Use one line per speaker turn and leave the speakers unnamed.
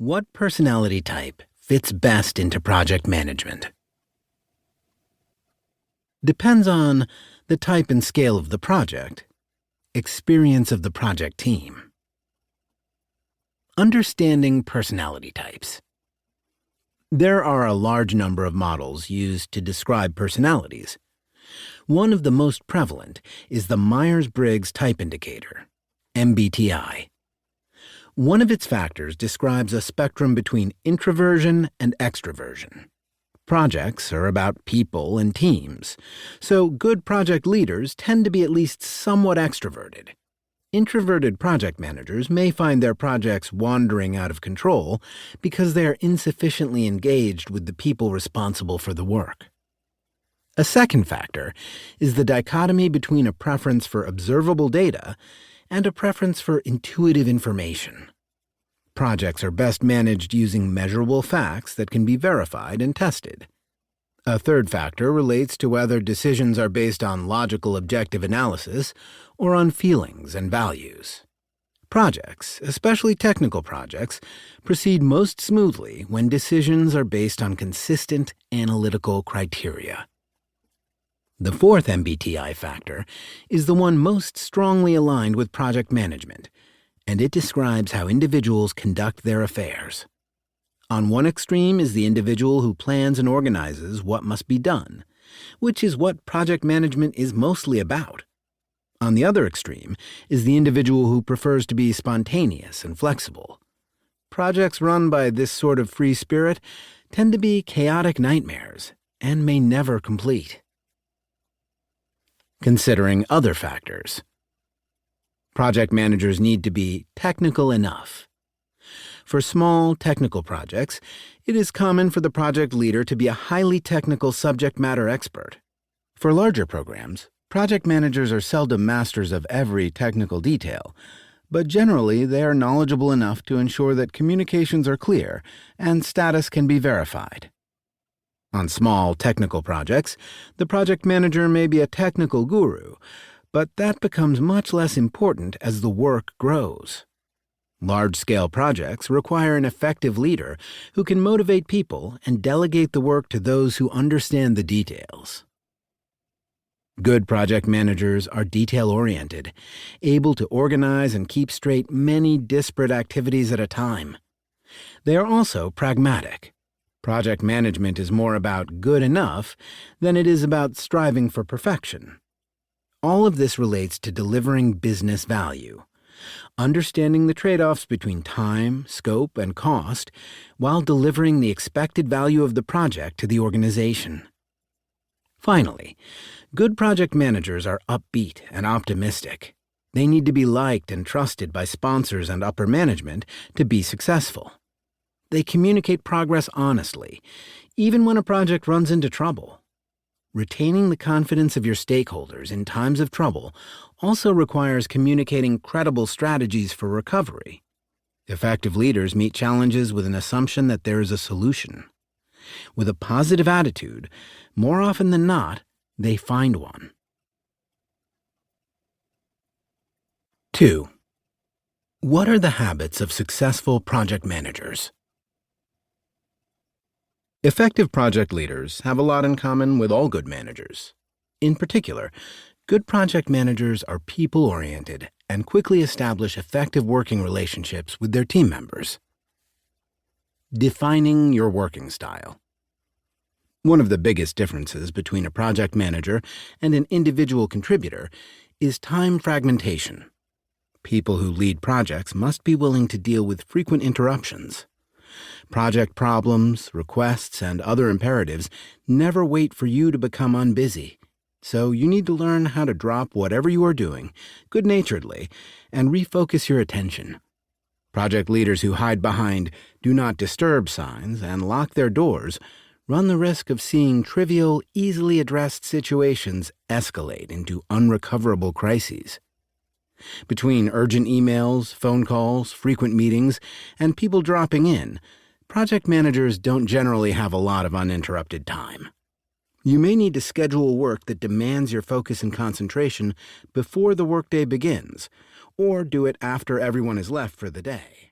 What personality type fits best into project management? Depends on the type and scale of the project, experience of the project team. Understanding personality types. There are a large number of models used to describe personalities. One of the most prevalent is the Myers-Briggs Type Indicator, MBTI. One of its factors describes a spectrum between introversion and extroversion. Projects are about people and teams, so good project leaders tend to be at least somewhat extroverted. Introverted project managers may find their projects wandering out of control because they are insufficiently engaged with the people responsible for the work. A second factor is the dichotomy between a preference for observable data and a preference for intuitive information. Projects are best managed using measurable facts that can be verified and tested. A third factor relates to whether decisions are based on logical objective analysis or on feelings and values. Projects, especially technical projects, proceed most smoothly when decisions are based on consistent analytical criteria. The fourth MBTI factor is the one most strongly aligned with project management, and it describes how individuals conduct their affairs. On one extreme is the individual who plans and organizes what must be done, which is what project management is mostly about. On the other extreme is the individual who prefers to be spontaneous and flexible. Projects run by this sort of free spirit tend to be chaotic nightmares and may never complete. Considering other factors. Project managers need to be technical enough. For small technical projects, it is common for the project leader to be a highly technical subject matter expert. For larger programs, project managers are seldom masters of every technical detail, but generally they are knowledgeable enough to ensure that communications are clear and status can be verified. On small technical projects, the project manager may be a technical guru, but that becomes much less important as the work grows. Large-scale projects require an effective leader who can motivate people and delegate the work to those who understand the details. Good project managers are detail-oriented, able to organize and keep straight many disparate activities at a time. They are also pragmatic. Project management is more about good enough than it is about striving for perfection. All of this relates to delivering business value, understanding the trade-offs between time, scope, and cost, while delivering the expected value of the project to the organization. Finally, good project managers are upbeat and optimistic. They need to be liked and trusted by sponsors and upper management to be successful. They communicate progress honestly, even when a project runs into trouble. Retaining the confidence of your stakeholders in times of trouble also requires communicating credible strategies for recovery. Effective leaders meet challenges with an assumption that there is a solution. With a positive attitude, more often than not, they find one. 2. What are the habits of successful project managers? Effective project leaders have a lot in common with all good managers. In particular, good project managers are people-oriented and quickly establish effective working relationships with their team members. Defining your working style. One of the biggest differences between a project manager and an individual contributor is time fragmentation. People who lead projects must be willing to deal with frequent interruptions. Project problems, requests, and other imperatives never wait for you to become unbusy, so you need to learn how to drop whatever you are doing, good-naturedly, and refocus your attention. Project leaders who hide behind "do not disturb" signs and lock their doors run the risk of seeing trivial, easily addressed situations escalate into unrecoverable crises. Between urgent emails, phone calls, frequent meetings, and people dropping in, project managers don't generally have a lot of uninterrupted time. You may need to schedule work that demands your focus and concentration before the workday begins, or do it after everyone is left for the day.